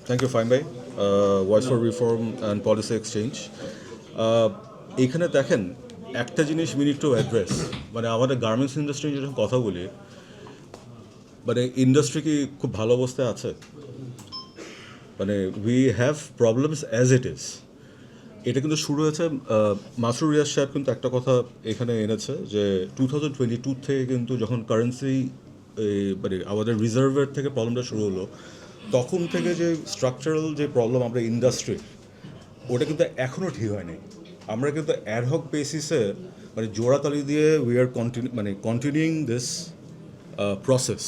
Thank you fine ভাই। Voice for reform and policy exchange. এইখানে দেখেন একটা জিনিস উই নিড টু অ্যাড্রেস, মানে আমাদের গার্মেন্টস ইন্ডাস্ট্রি যখন কথা বলি, মানে ইন্ডাস্ট্রি কি খুব ভালো অবস্থায় আছে? মানে we have problems as it is. এটা কিন্তু শুরু হয়েছে, মাসরুর রিয়াজ সাহেব কিন্তু একটা কথা এখানে এনেছে যে 2022 থেকে কিন্তু যখন কারেন্সি মানে আমাদের রিজার্ভের থেকে প্রবলেমটা শুরু হলো, তখন থেকে যে স্ট্রাকচারাল যে প্রবলেম আমরা ইন্ডাস্ট্রি, ওটা কিন্তু এখনও ঠিক হয়নি। আমরা কিন্তু অ্যাডহক বেসিসে মানে জোড়াতালি দিয়ে we are continuing this process.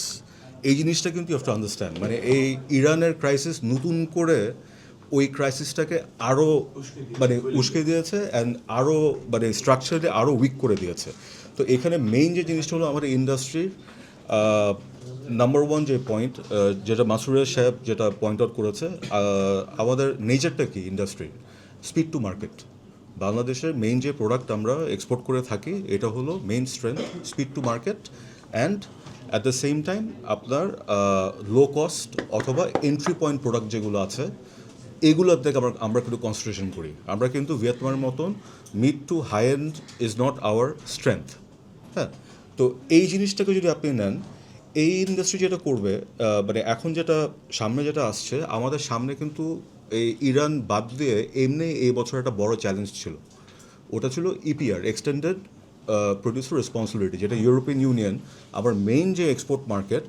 এই জিনিসটা কিন্তু ইউ হ্যাভ টু আন্ডারস্ট্যান্ড, মানে এই ইরানের ক্রাইসিস নতুন করে ওই ক্রাইসিসটাকে আরও মানে উস্কে দিয়েছে অ্যান্ড আরও মানে স্ট্রাকচারালি আরও উইক করে দিয়েছে। তো এখানে মেইন যে জিনিসটা হলো আমাদের ইন্ডাস্ট্রির নাম্বার ওয়ান যে পয়েন্ট, যেটা মাসুরের সাহেব যেটা পয়েন্ট আউট করেছে, আমাদের নেচারটা কি ইন্ডাস্ট্রি, স্পিড টু মার্কেট। বাংলাদেশের মেইন যে প্রোডাক্ট আমরা এক্সপোর্ট করে থাকি এটা হলো main strength, speed to market and at the same time আপনার লো কস্ট অথবা এন্ট্রি পয়েন্ট প্রোডাক্ট যেগুলো আছে এগুলোর দিকে আমরা কিন্তু কনসেন্ট্রেশন করি। আমরা কিন্তু ভিয়েতনামের মতন mid to high end is not our strength. হ্যাঁ, তো এই জিনিসটাকে যদি আপনি নেন, এই ইন্ডাস্ট্রি যেটা করবে, মানে এখন যেটা সামনে যেটা আসছে আমাদের সামনে কিন্তু এই ইরান বাদ দিয়ে এমনি এই বছর একটা বড় চ্যালেঞ্জ ছিল। ওটা ছিল ইপিআর, এক্সটেন্ডেড প্রডিউসার রেসপন্সিবিলিটি, যেটা ইউরোপিয়ান ইউনিয়ন আবার মেইন যে এক্সপোর্ট মার্কেট,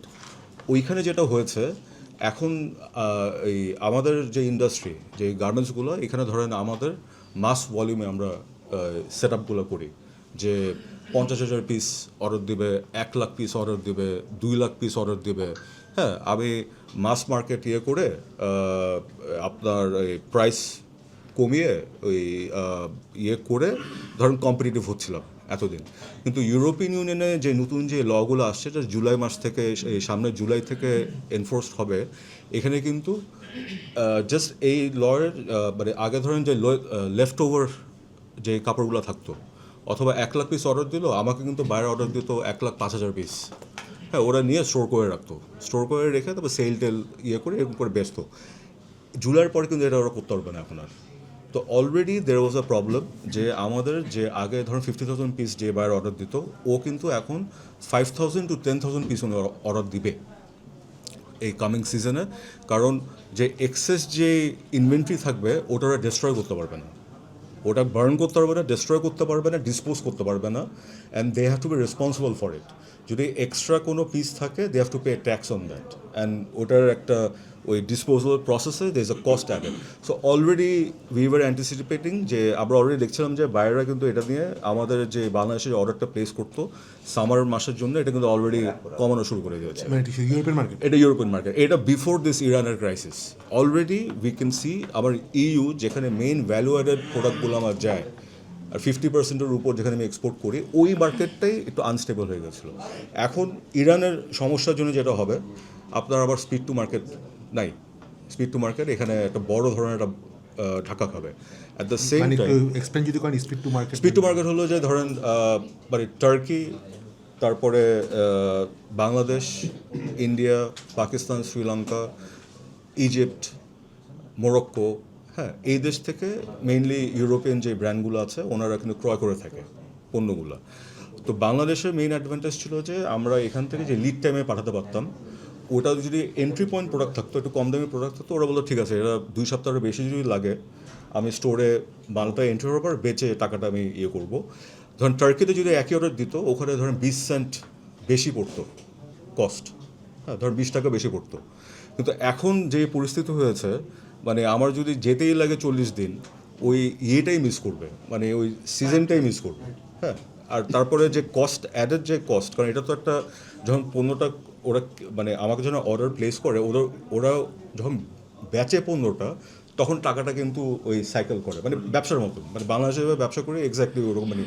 ওইখানে যেটা হয়েছে এখন এই আমাদের যে ইন্ডাস্ট্রি যে গার্মেন্টসগুলো, এখানে ধরেন আমাদের মাস ভলিউমে আমরা সেট আপগুলো করি যে 50,000 পিস অর্ডার দিবে, 1,00,000 পিস অর্ডার দিবে, 2,00,000 পিস অর্ডার দিবে। হ্যাঁ, আমি মাস মার্কেট ইয়ে করে আপনার এই প্রাইস কমিয়ে ওই ইয়ে করে ধরুন কম্পিটিটিভ হচ্ছিলাম এতদিন। কিন্তু ইউরোপিয়ান ইউনিয়নে যে নতুন যে লগুলো আসছে, এটা জুলাই মাস থেকে, এই সামনে জুলাই থেকে এনফোর্সড হবে। এখানে কিন্তু জাস্ট এই লয়ের মানে আগে ধরেন যে লেফট ওভার যে কাপড়গুলো থাকতো, অথবা 1,00,000 পিস অর্ডার দিল, আমাকে কিন্তু বাইরে অর্ডার দিত 1,05,000 পিস। হ্যাঁ, ওরা নিয়ে স্টোর করে রাখতো, স্টোর করে রেখে তারপর সেল টেল ইয়ে করে এরকম করে বেচতো। জুলাইয়ের পরে কিন্তু এটা ওরা করতে পারবে না এখন আর। তো অলরেডি দের ওয়াজ আ প্রবলেম যে আমাদের যে আগে ধরুন 50,000 পিস যে বাইরে অর্ডার দিত, ও কিন্তু এখন 5,000 to 10,000 পিস অর্ডার দিবে এই কামিং সিজনে। কারণ যে এক্সেস যে ইনভেন্টরি থাকবে ওটা ওরা ডিস্ট্রয় করতে পারবে না, ওটা বার্ন করতে পারবে না, ডিস্ট্রয় করতে পারবে না, ডিসপোজ করতে পারবে না, and they have to be responsible for it. যদি এক্সট্রা কোনো পিস থাকে they have to pay tax on that, and ওটার একটা ওই ডিসপোজাল প্রসেসে there is a cost added. So already we were anticipating যে আমরা অলরেডি দেখছিলাম যে বাইরেরা কিন্তু এটা নিয়ে আমাদের যে বাংলাদেশের অর্ডারটা প্লেস করতো সামার মাসের জন্য, এটা কিন্তু অলরেডি কমানো শুরু করে দিয়েছে। ইউরোপিয়ান মার্কেট, এটা ইউরোপিয়ান মার্কেট, এটা বিফোর দিস ইরানের crisis already we can C. আবার ইউ যেখানে মেইন ভ্যালু অ্যাডেড প্রোডাক্টগুলো আমার যায় আর 50%-এর উপর যেখানে আমি এক্সপোর্ট করি, ওই মার্কেটটাই একটু আনস্টেবল হয়ে গেছিলো। এখন ইরানের সমস্যার জন্য যেটা হবে, আপনার আবার স্পিড টু মার্কেট নাই। স্পিড টু মার্কেট এখানে একটা বড় ধরনের একটা ধাক্কা খাবে। At the same time explain যদি করেন speed to market. Speed to market হলো যে ধরেন মানে টার্কি, তারপরে বাংলাদেশ, ইন্ডিয়া, পাকিস্তান, শ্রীলঙ্কা, ইজিপ্ট, মোরক্কো, হ্যাঁ, এই দেশ থেকে মেইনলি ইউরোপিয়ান যে ব্র্যান্ডগুলো আছে ওনারা কিন্তু ক্রয় করে থাকে পণ্যগুলো। তো বাংলাদেশের মেইন অ্যাডভান্টেজ ছিল যে আমরা এখান থেকে যে লিড টাইমে পাঠাতে পারতাম, ওটা যদি এন্ট্রি পয়েন্ট প্রোডাক্ট থাকতো, একটু কম দামি প্রোডাক্ট থাকতো, ওরা বলতো ঠিক আছে, এরা 2 সপ্তাহের বেশি যদি লাগে আমি স্টোরে মালটা এন্ট্রি হওয়ার পর বেচে টাকাটা আমি ইয়ে করবো। ধরেন টার্কিতে যদি একই অর্ডার দিত, ওখানে ধরেন 20 সেন্ট বেশি পড়তো কস্ট। হ্যাঁ, ধরেন 20 টাকা বেশি পড়তো। কিন্তু এখন যে পরিস্থিতি হয়েছে, মানে আমার যদি যেতেই লাগে 40 দিন, ওই ইয়েটাই মিস করবে, মানে ওই সিজনটাই মিস করবে। হ্যাঁ, আর তারপরে যে কস্ট অ্যাডেড যে কস্ট, কারণ এটা তো একটা যখন পণ্যটা ওরা মানে আমাকে যখন অর্ডার প্লেস করে, ওরা যখন বেচে পণ্যটা, তখন টাকাটা কিন্তু ওই সাইকেল করে, মানে ব্যবসার মতন, মানে বাংলাদেশে ব্যবসা করে এক্স্যাক্টলি ওরকম মানে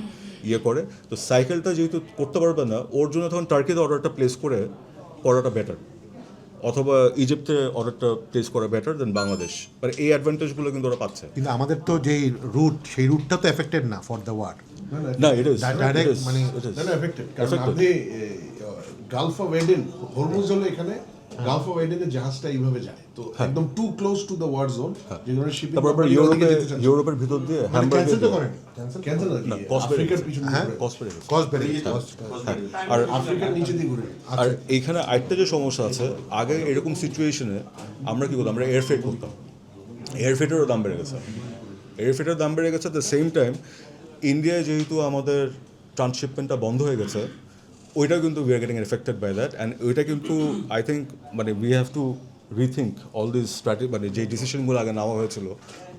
ইয়ে করে। তো সাইকেলটা যেহেতু করতে পারবে না, ওর জন্য তখন টার্কিতে অর্ডারটা প্লেস করাটা বেটার, অথবা ইজিপ্টে অর্ডারটা প্লেস করা বেটার দেন বাংলাদেশ। মানে এই অ্যাডভান্টেজগুলো কিন্তু ওরা পাচ্ছে। কিন্তু আমাদের তো যে রুট, সেই রুটটা তো এফেক্টেড না ফর দ্য ওয়ার। না, এটা এফেক্টেড, কারণ আপনি গালফ অফ এডেন, হরমুজ হলো এখানে গালফ অফ এডেনের জাহাজটা এইভাবে যায় তো একদম to close to the war zone যেখানে শিপিং তারপর আবার ইউরোপের ভিতর দিয়ে হ্যামবার্গে ক্যান্সেল তো করেনি ক্যান্সেল ক্যান্সেল না, cost বেড়ে আফ্রিকার গেছে। পিছনে হ্যাঁ ঘুরে। কস্ট বেড়ে গেছে। কস্ট বেড়ে গেছে আর আফ্রিকার নিচে দিয়ে ঘুরে আর এইখানে আরেকটা যে সমস্যা আছে, আগে এরকম সিচুয়েশনে আমরা কি করতাম, আমরা এয়ার ফ্রেট করতাম, এয়ার ফ্রেটেরও দাম বেড়ে গেছে, এয়ার ফ্রেটের দাম বেড়ে গেছে। দ্য সেম টাইম ইন্ডিয়ায় যেহেতু আমাদের ট্রান্সশিপমেন্টটা বন্ধ হয়ে গেছে, ওইটাও কিন্তু we are getting affected by that, and ওইটা কিন্তু আই থিঙ্ক মানে we have to rethink all this strategy, মানে যে ডিসিশনগুলো আগে নেওয়া হয়েছিল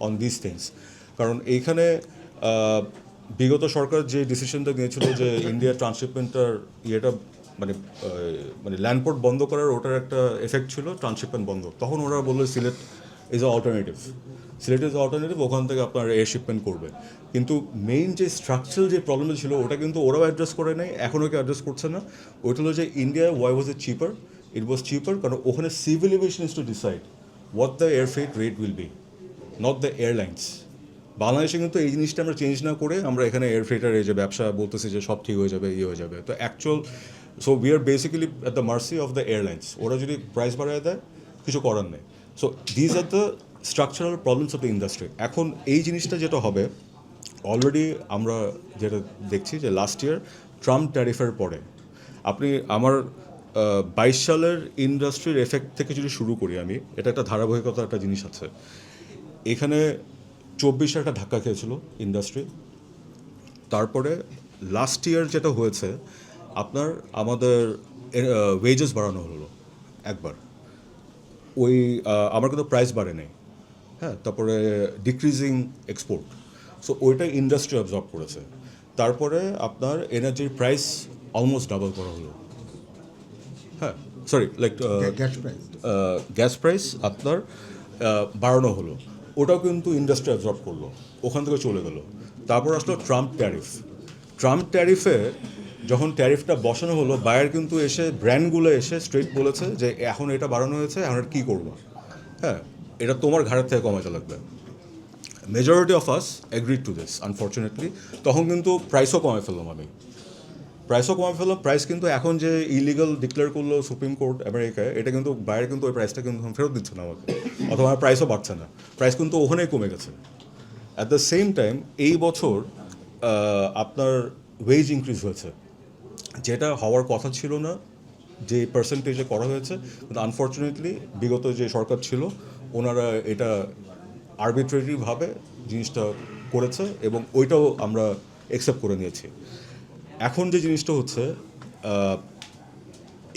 অন দিস থিংস। কারণ এইখানে বিগত সরকার যে ডিসিশনটা নিয়েছিল যে ইন্ডিয়া ট্রান্সশিপমেন্টটার ইয়েটা মানে মানে ল্যান্ডপোর্ট বন্ধ করার, ওটার একটা এফেক্ট ছিল ট্রান্সশিপমেন্ট বন্ধ। তখন ওরা বললো Sylhet is alternative, Sylhet is alternative, ওখান থেকে আপনার এয়ার শিপমেন্ট করবে। কিন্তু মেইন যে স্ট্রাকচারাল যে প্রবলেমটা ছিল ওটা কিন্তু ওরাও অ্যাড্রেস করে নাই, এখনও কেউ অ্যাড্রেস করছে না। ওইটা হলো যে ইন্ডিয়া ওয়াই ওয়াজ ইট চিপার, ইট ওয়াজ চিপার কারণ ওখানে civil aviation is to decide what the air freight rate will be, not the airlines. বাংলাদেশে কিন্তু এই জিনিসটা আমরা চেঞ্জ না করে আমরা এখানে এয়ার ফ্রেটার এই যে ব্যবসা বলতেছি যে সব ঠিক হয়ে যাবে, ইয়ে হয়ে যাবে। তো actual so we are basically at the mercy of the airlines. ওরা যদি প্রাইস বাড়ায় দেয় কিছু করার নেই। So these are the structural problems of the industry. এখন এই জিনিসটা যেটা হবে, অলরেডি আমরা যেটা দেখছি যে লাস্ট ইয়ার ট্রাম্প ট্যারিফের পরে আপনি আমার 22 সালের ইন্ডাস্ট্রির এফেক্ট থেকে যদি শুরু করি আমি, এটা একটা ধারাবাহিকতা একটা জিনিস আছে। এখানে 24 একটা ধাক্কা খেয়েছিল ইন্ডাস্ট্রি। তারপরে লাস্ট ইয়ার যেটা হয়েছে আপনার আমাদের ওয়েজেস বাড়ানো হলো একবার, ওই আমার কিন্তু প্রাইস বাড়ে নেই, হ্যাঁ। তারপরে ডিক্রিজিং এক্সপোর্ট, সো ওইটা ইন্ডাস্ট্রি অবজর্ভ করেছে। তারপরে আপনার এনার্জির প্রাইস অলমোস্ট ডাবল করা হলো, হ্যাঁ sorry like gas price gas price আপনার বাড়ানো হলো, ওটাও কিন্তু ইন্ডাস্ট্রি অ্যাবজর্ব করলো, ওখান থেকে চলে গেল। তারপর আসলো ট্রাম্প ট্যারিফ। ট্রাম্প ট্যারিফে যখন ট্যারিফটা বসানো হলো, বায়ার কিন্তু এসে ব্র্যান্ডগুলো এসে স্ট্রেট বলেছে যে এখন এটা বাড়ানো হয়েছে, এখন এটা কী করবো, হ্যাঁ এটা তোমার ঘাড়ের থেকে কমাতে লাগবে। Majority of us agreed to this unfortunately. তখন কিন্তু প্রাইসও কমে ফেললাম আমি, প্রাইস কিন্তু এখন যে ইলিগাল ডিক্লেয়ার করলো সুপ্রিম কোর্ট আমেরিকায়, এটা কিন্তু বাইরে কিন্তু ওই প্রাইসটা কিন্তু ফেরত দিচ্ছে না আমাকে, অথবা আমার প্রাইসও বাড়ছে না, প্রাইস কিন্তু ওখানেই কমে গেছে। অ্যাট দ্য সেম টাইম এই বছর আপনার ওয়েজ ইনক্রিজ হয়েছে, যেটা হওয়ার কথা ছিল না, যে পার্সেন্টেজে করা হয়েছে, কিন্তু আনফর্চুনেটলি বিগত যে সরকার ছিল ওনারা এটা আরবিট্রারিভাবে জিনিসটা করেছে এবং ওইটাও আমরা অ্যাকসেপ্ট করে নিয়েছি। এখন যে জিনিসটা হচ্ছে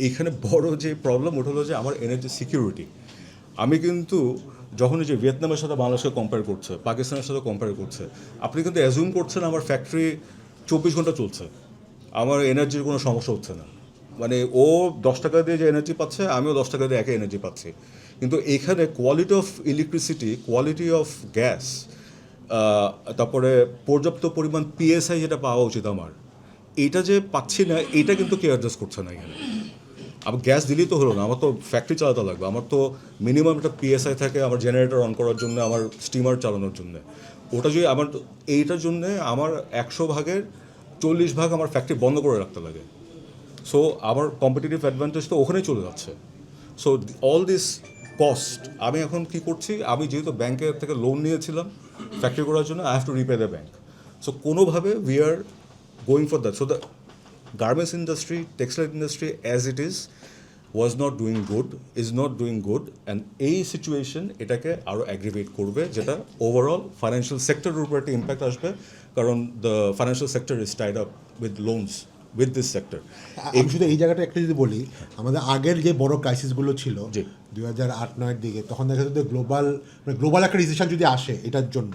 এইখানে বড় যে প্রবলেম ওটা হলো যে আমার এনার্জি সিকিউরিটি। আমি কিন্তু যখন এই যে ভিয়েতনামের সাথে বাংলাদেশকে কম্পেয়ার করছে, পাকিস্তানের সাথে কম্পেয়ার করছে, আপনি কিন্তু অ্যাজুম করছেন আমার ফ্যাক্টরি 24 ঘন্টা চলছে, আমার এনার্জির কোনো সমস্যা হচ্ছে না। মানে ও 10 টাকা দিয়ে যে এনার্জি পাচ্ছে, আমিও 10 টাকা দিয়ে একই এনার্জি পাচ্ছি। কিন্তু এখানে quality of electricity, quality of gas, তারপরে পর্যাপ্ত পরিমাণ পিএসআই যেটা পাওয়া উচিত আমার, এইটা যে পাচ্ছি না, এইটা কিন্তু কেউ অ্যাডজাস্ট করছে না এখানে। আমার গ্যাস দিলেই তো হলো না, আমার তো ফ্যাক্টরি চালাতে লাগবে, আমার তো মিনিমাম একটা পিএসআই থাকে আমার জেনারেটর অন করার জন্য, আমার স্টিমার চালানোর জন্য। ওটা যদি আমার এইটার জন্যে আমার 100 ভাগের 40 ভাগ আমার ফ্যাক্টরি বন্ধ করে রাখতে লাগে। সো আমার কম্পিটিটিভ অ্যাডভান্টেজ তো ওখানেই চলে যাচ্ছে। সো অল দিস কস্ট আমি এখন কী করছি, আমি যেহেতু ব্যাংকের থেকে লোন নিয়েছিলাম ফ্যাক্টরি করার জন্য, I have to repay the bank. So কোনোভাবে we are going for that. So the garments industry, textile industry as it is was not doing good, is not doing good, and এই situation এটাকে আরও aggravate করবে, যেটা overall financial সেক্টরের উপর একটা impact আসবে, কারণ the financial sector is Tide up with loans with this sector. আমি শুধু এই জায়গাটা একটা যদি বলি, আমাদের আগের যে বড় ক্রাইসিসগুলো ছিল জি। 2008-9 দিকে, তখন দেখা যেত গ্লোবাল একটা রিসেশন যদি আসে এটার জন্য,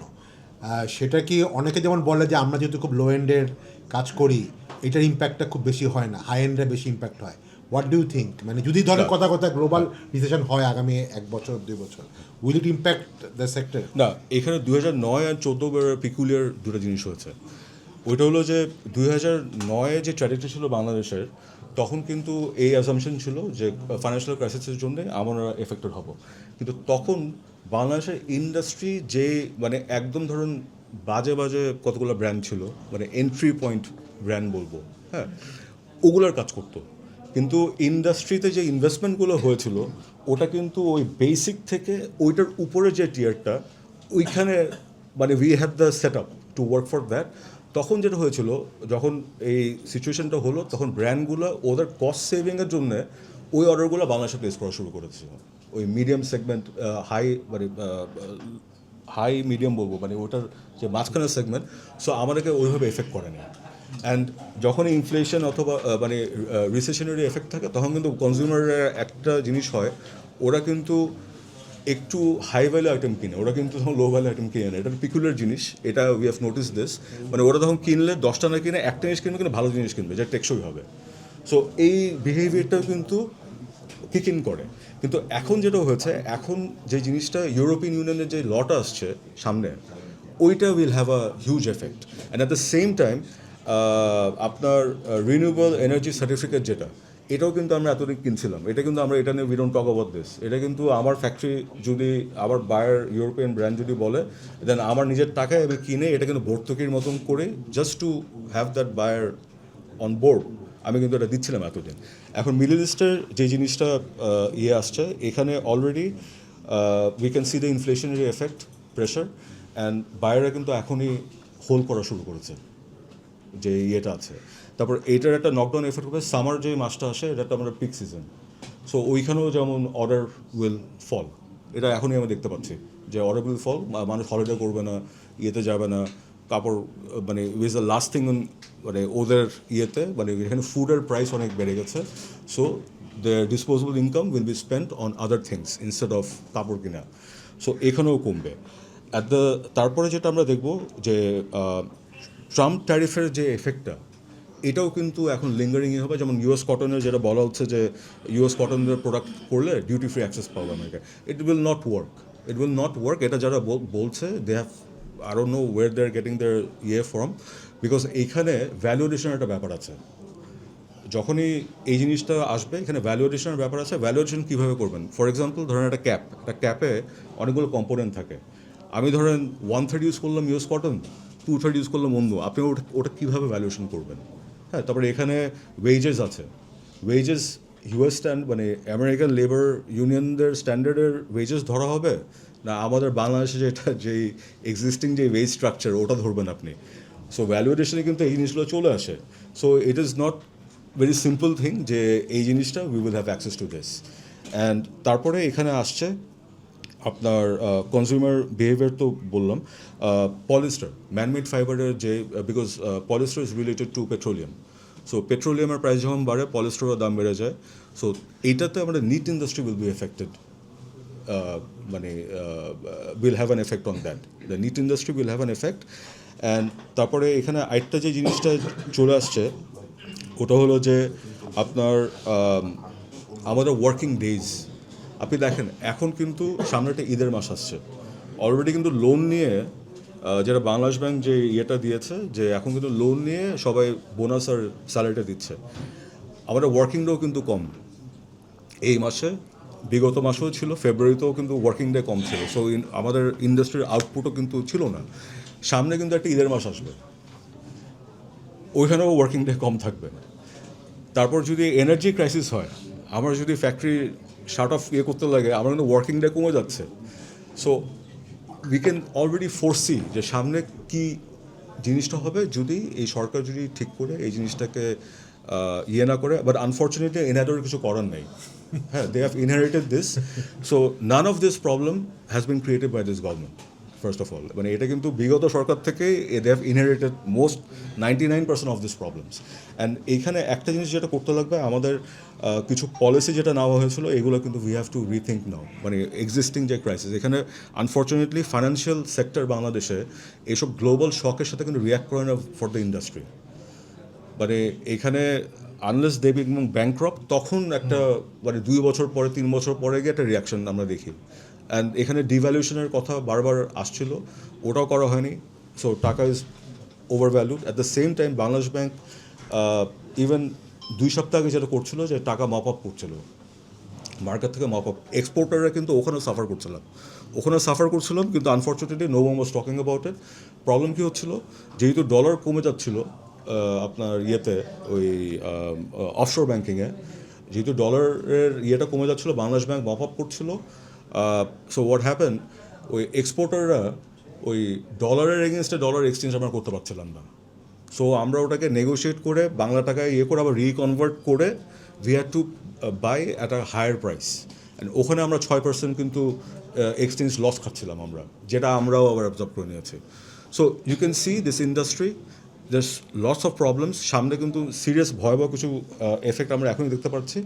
সেটা কি অনেকে যেমন বলে যে আমরা যেহেতু খুব লো এন্ডের কাজ করি, এটার ইম্প্যাক্টটা খুব বেশি হয় না, হাই এন্ডে বেশি ইম্প্যাক্ট হয়। হোয়াট ডু ইউ থিঙ্ক, মানে যদি ধরেন কথা গ্লোবাল রিসেশন হয় আগামী 1 বছর 2 বছর, will it impact the sector? না, এখানে 2009 আর 14 পিকুলিয়ার দুটো জিনিস হয়েছে। ওইটা হলো যে 2009 যে ট্র্যাজেক্টরি ছিল বাংলাদেশের, তখন কিন্তু এই অ্যাজাম্পশন ছিল যে ফাইন্যান্সিয়াল ক্রাইসিসের জন্য আমরা এফেক্টেড হব। কিন্তু তখন বাংলাদেশের ইন্ডাস্ট্রি যে মানে একদম ধরুন বাজে বাজে কতগুলো ব্র্যান্ড ছিল, মানে এন্ট্রি পয়েন্ট ব্র্যান্ড বলবো, হ্যাঁ, ওগুলোর কাজ করতো। কিন্তু ইন্ডাস্ট্রিতে যে ইনভেস্টমেন্টগুলো হয়েছিল ওটা কিন্তু ওই বেসিক থেকে ওইটার উপরে যে টিয়ারটা ওইখানে মানে we have the set up to work for that. তখন যেটা হয়েছিল, যখন এই সিচুয়েশনটা হলো তখন ব্র্যান্ডগুলো ওদের কস্ট সেভিংয়ের জন্য ওই অর্ডারগুলো বাংলাদেশে প্লেস করা শুরু করেছিল। ওই মিডিয়াম সেগমেন্ট, হাই মানে হাই মিডিয়াম বলবো, মানে ওটার যে মাঝখানের সেগমেন্ট, সো আমাদেরকে ওইভাবে এফেক্ট করে না। অ্যান্ড যখন ইনফ্লেশন অথবা মানে রিসেশনারি এফেক্ট থাকে তখন কিন্তু কনজিউমারের একটা জিনিস হয়, ওরা কিন্তু একটু হাই ভ্যালু আইটেম কিনে, ওরা কিন্তু তখন লো ভ্যালু আইটেম কিনে না। এটা পিকুলার জিনিস, এটা উই হ্যাভ নোটিস দিস। মানে ওরা তখন কিনলে 10টা না কিনে একটা জিনিস কিনবে, কিন্তু ভালো জিনিস কিনবে যেটা টেকসই হবে। সো এই বিহেভিয়ারটাও কিন্তু কিক ইন করে। কিন্তু এখন যেটা হয়েছে, এখন যে জিনিসটা ইউরোপিয়ান ইউনিয়নের যে লটা আসছে সামনে, ওইটা will have a huge effect. And at the same time আপনার রিনিউয়েবল এনার্জি সার্টিফিকেট যেটা, এটাও কিন্তু আমরা এতদিন কিনছিলাম, এটা কিন্তু আমরা এটা নিয়ে we don't talk about this. এটা কিন্তু আমার ফ্যাক্টরি যদি আবার বায়ার ইউরোপিয়ান ব্র্যান্ড যদি বলে, দেন আমার নিজের টাকায় আমি কিনে এটা কিন্তু ভর্তুকির মতন করে just to have that buyer on board আমি কিন্তু এটা দিচ্ছিলাম এতদিন। এখন মিডল ইস্টের যে জিনিসটা ইয়ে আসছে, এখানে already we can see the inflationary effect, pressure, and বায়াররা কিন্তু এখনই হোল্ড করা শুরু করেছে যে ইয়েটা আছে। তারপর এইটার একটা নকডাউন এফেক্ট হবে, সামার যে মাসটা আসে এটা একটা আমাদের পিক সিজন, সো ওইখানেও যেমন অর্ডার উইল ফল, এটা এখনই আমি দেখতে পাচ্ছি যে অর্ডার উইল ফল, মানুষ হলিডে করবে না, ইয়েতে যাবে না, কাপড় মানে উইজ দ্য লাস্ট থিং মানে ওদের ইয়েতে, মানে এখানে ফুডের প্রাইস অনেক বেড়ে গেছে, so the disposable income will be spent on other things instead of কাপড় কিনা, সো এখানেও কমবে। তারপরে যেটা আমরা দেখব যে ট্রাম্প ট্যারিফের যে এফেক্টটা, এটাও কিন্তু এখন লিঙ্গারিংই হবে। যেমন ইউএস কটনের যেটা বলা হচ্ছে যে ইউএস কটনের প্রোডাক্ট করলে ডিউটি ফ্রি অ্যাক্সেস পাবে America, it will not work, it will not work. এটা যারা বলছে they have I don't know where they are getting their ইয়ে ফ্রম, বিকজ এইখানে ভ্যালু এডিশনের একটা ব্যাপার আছে। যখনই এই জিনিসটা আসবে এখানে ভ্যালু এডিশনের ব্যাপার আছে। ভ্যালু এডিশন কীভাবে করবেন? ফর এক্সাম্পল ধরেন একটা ক্যাপে অনেকগুলো কম্পোনেন্ট থাকে, আমি ধরেন 1/3 ইউজ করলাম ইউএস কটন, 2/3 ইউজ করলাম অন্য, আপনি ওটা কীভাবে ভ্যালুয়েশন করবেন? হ্যাঁ, তারপরে এখানে ওয়েজেস আছে, ওয়েজেস ইউএস মানে আমেরিকান লেবার ইউনিয়নদের স্ট্যান্ডার্ডের ওয়েজেস ধরা হবে, না আমাদের বাংলাদেশে যেই এক্সিস্টিং যে ওয়েজ স্ট্রাকচার ওটা ধরবেন আপনি? সো ভ্যালুয়েশনে কিন্তু এই জিনিসগুলো চলে আসে। So it is not very simple thing যে এই জিনিসটা we will have access to this. And তারপরে এখানে আসছে আপনার কনজিউমার বিহেভিয়ার, তো বললাম পলিস্টার ম্যানমেড ফাইবারের যে, because polyester is related to petroleum, so পেট্রোলিয়ামের প্রাইস যখন বাড়ে পলিস্টারের দাম বেড়ে যায়। সো এইটাতে আমাদের knit industry will be affected, মানে will have an effect on that, the knit industry will have an effect. And তারপরে এখানে আরেকটা যে জিনিসটা চলে আসছে ওটা হলো যে আপনার আমাদের ওয়ার্কিং ডেজ। আপনি দেখেন এখন কিন্তু সামনে একটা ঈদের মাস আসছে, অলরেডি কিন্তু লোন নিয়ে যেটা বাংলাদেশ ব্যাংক যে ইয়েটা দিয়েছে যে এখন কিন্তু লোন নিয়ে সবাই বোনাস আর স্যালারিটা দিচ্ছে। আমাদের ওয়ার্কিং ডেও কিন্তু কম এই মাসে, বিগত মাসেও ছিল, ফেব্রুয়ারিতেও কিন্তু ওয়ার্কিং ডে কম ছিল। সো আমাদের ইন্ডাস্ট্রির আউটপুটও কিন্তু ছিল না। সামনে কিন্তু একটা ঈদের মাস আসবে, ওইখানেও ওয়ার্কিং ডে কম থাকবে। তারপর যদি এনার্জি ক্রাইসিস হয়, আমার যদি ফ্যাক্টরি শার্ট অফ করতে লাগে, আমার কিন্তু ওয়ার্কিং ডে কমে যাচ্ছে। So we can already foresee যে সামনে কি জিনিসটা হবে যদি এই সরকার যদি ঠিক করে এই জিনিসটাকে ইয়ে না করে। বাট আনফর্চুনেটলি এনাদের কিছু করার নেই। হ্যাঁ, they have inherited this, so none of this problem has been created by this government first of all. মানে এটা কিন্তু বিগত সরকার থেকে they have inherited most 99% of this problems. And এইখানে একটা জিনিস যেটা করতে লাগবে, আমাদের কিছু পলিসি যেটা নেওয়া হয়েছিল এগুলো কিন্তু উই হ্যাভ টু রিথিঙ্ক নাও। মানে এক্সিস্টিং যে ক্রাইসিস, এখানে আনফর্চুনেটলি ফাইন্যান্সিয়াল সেক্টর বাংলাদেশে এইসব গ্লোবাল শকের সাথে কিন্তু রিয়াক্ট করে না ফর দ্য ইন্ডাস্ট্রি। মানে এখানে আনলেস দে বিকাম ব্যাংক্রাপ্ট, তখন একটা মানে 2 বছর পরে 3 বছর পরে গিয়ে একটা রিয়াকশন আমরা দেখি। অ্যান্ড এখানে ডিভ্যালুয়েশনের কথা বারবার আসছিল, ওটাও করা হয়নি। সো টাকা is over valued. At the same time Bangladesh Bank even 2 সপ্তাহ আগে যেটা করছিল যে টাকা মপ আপ করছিল মার্কেট থেকে, মপ আপ এক্সপোর্টাররা কিন্তু ওখানেও সাফার করছিলাম, কিন্তু unfortunately no one was talking about it. Problem কী হচ্ছিল, যেহেতু ডলার কমে যাচ্ছিল আপনার ইয়েতে ওই অফশোর ব্যাঙ্কিংয়ে, যেহেতু ডলারের ইয়েটা কমে যাচ্ছিলো, বাংলাদেশ ব্যাংক মপ আপ করছিল। সো হোয়াট হ্যাপেন, ওই এক্সপোর্টাররা ওই ডলারের এগেনস্টে ডলার এক্সচেঞ্জ আমরা করতে পারছিলাম না। সো আমরা ওটাকে নেগোশিয়েট করে বাংলা টাকায় ইয়ে করে আবার রিকনভার্ট করে we had to buy at a higher price. And ওখানে আমরা 6% কিন্তু এক্সচেঞ্জ লস খাচ্ছিলাম আমরা, যেটা আমরাও আবার অবজার্ভ করে নিয়েছি। So you can see this industry just lots of problems, সামনে কিন্তু সিরিয়াস ভয়াবহ কিছু এফেক্ট আমরা এখনই দেখতে পাচ্ছি।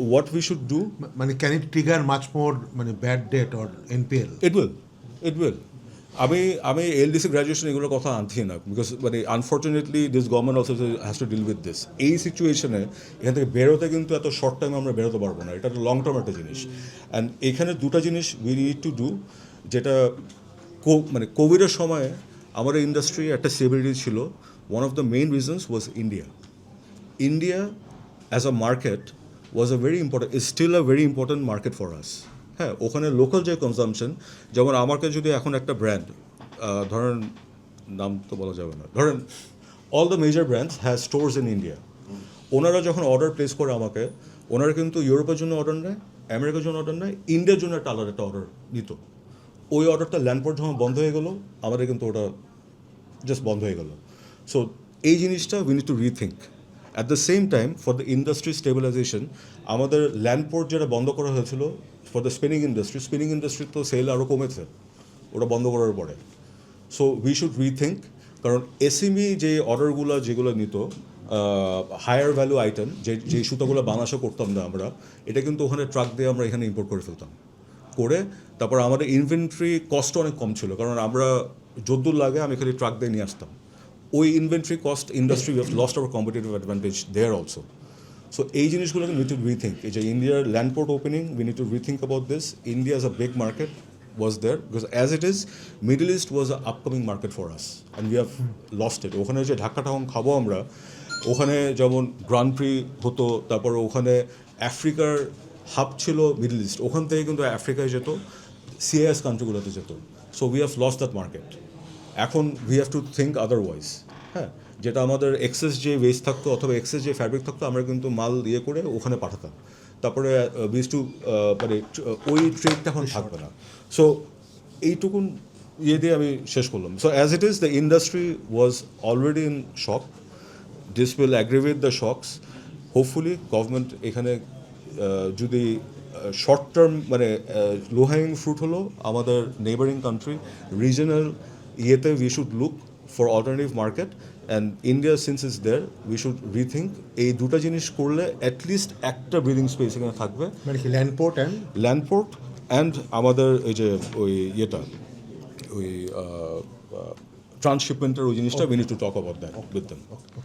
হোয়াট উই শুড ডু, মানে can it trigger much more মানে bad debt or NPL? It will. আমি এলডিসি গ্র্যাজুয়েশন এগুলোর কথা আনছি না, বিকজ মানে unfortunately this government also has to deal with this. এই সিচুয়েশনে এখান থেকে বেরোতে কিন্তু এত শর্ট টাইমে আমরা বেরোতে পারবো না, এটা লং টার্ম একটা জিনিস। অ্যান্ড এখানে দুটো জিনিস উই নিড টু ডু, যেটা মানে কোভিডের সময় আমাদের ইন্ডাস্ট্রি একটা স্টেবিলিটি ছিল। One of the main reasons was India as a market was a very important, is still a very important market for us. হ্যাঁ, ওখানে লোকাল যে কনজামশন, যেমন আমাকে যদি এখন একটা ব্র্যান্ড, ধরেন নাম তো বলা যাবে না, ধরেন all the major brands has stores in India. ওনারা যখন অর্ডার প্লেস করে আমাকে, ওনারা কিন্তু ইউরোপের জন্য অর্ডার নেয়, আমেরিকার জন্য অর্ডার নেয়, ইন্ডিয়ার জন্য একটা আলাদা একটা অর্ডার নিত। ওই অর্ডারটা ল্যান্ডপোর্ট যখন বন্ধ হয়ে গেলো, আমাদের কিন্তু ওটা জাস্ট বন্ধ হয়ে গেল। সো এই জিনিসটা we need to rethink. At the same time for the industry stabilisation, আমাদের ল্যান্ডপোর্ট যেটা বন্ধ করা হয়েছিল ফর দ্য স্পিনিং ইন্ডাস্ট্রি তো সেল আরও কমেছে ওটা বন্ধ করার পরে। সো উই শুড রিথিঙ্ক, কারণ এসএমই যে অর্ডারগুলো যেগুলো নিত, হায়ার ভ্যালু আইটেম, যে সুতোগুলো বাংলাদেশে করতাম না আমরা, এটা কিন্তু ওখানে ট্রাক দিয়ে আমরা এখানে ইম্পোর্ট করে ফেলতাম। করে তারপর আমাদের ইনভেন্টরি কস্ট অনেক কম ছিল, কারণ আমরা যদ্দূর লাগে আমি খালি ট্রাক দিয়ে নিয়ে আসতাম। ওই inventory cost industry we have lost our competitive advantage there also. So এই জিনিসগুলোকে উই নিড টু রিথিঙ্ক। এই যে ইন্ডিয়ার land port opening, we need to rethink about this. India is a big market was there, because as it is, Middle East was an upcoming market for us and we have lost it. ওখানে যে Dhaka town খাবো আমরা, ওখানে যেমন grand pre হতো, তারপর ওখানে আফ্রিকার হাব ছিল মিডল ইস্ট, ওখান থেকে কিন্তু আফ্রিকায় যেত, সিএস কান্ট্রিগুলোতে যেত। So we have lost that market. এখন we have to think otherwise. হ্যাঁ, যেটা আমাদের এক্সেস যে ওয়েস্ট থাকতো অথবা এক্সেস যে ফ্যাব্রিক থাকতো, আমরা কিন্তু মাল ইয়ে করে ওখানে পাঠাতাম। তারপরে উইজ টু মানে ওই ট্রেডটা এখন থাকবে না। সো এইটুকুন ইয়ে দিয়ে আমি শেষ করলাম। So as it is, the industry was already in shock, this will aggravate the shocks. Hopefully government এখানে যদি শর্ট টার্ম মানে লো হ্যাঙ্গিং ফ্রুট হলো আমাদের নেবারিং কান্ট্রি রিজনাল ইয়েতে we should look for alternative market, and India since is there we should rethink. এই দুটো জিনিস করলে অ্যাটলিস্ট একটা ব্রিদিং স্পেস এখানে থাকবে, মানে কি ল্যান্ডপোর্ট অ্যান্ড আমাদের এই যে ওই ইয়েটা ওই ট্রান্সশিপমেন্টের ওই জিনিসটা we need to talk about that with them.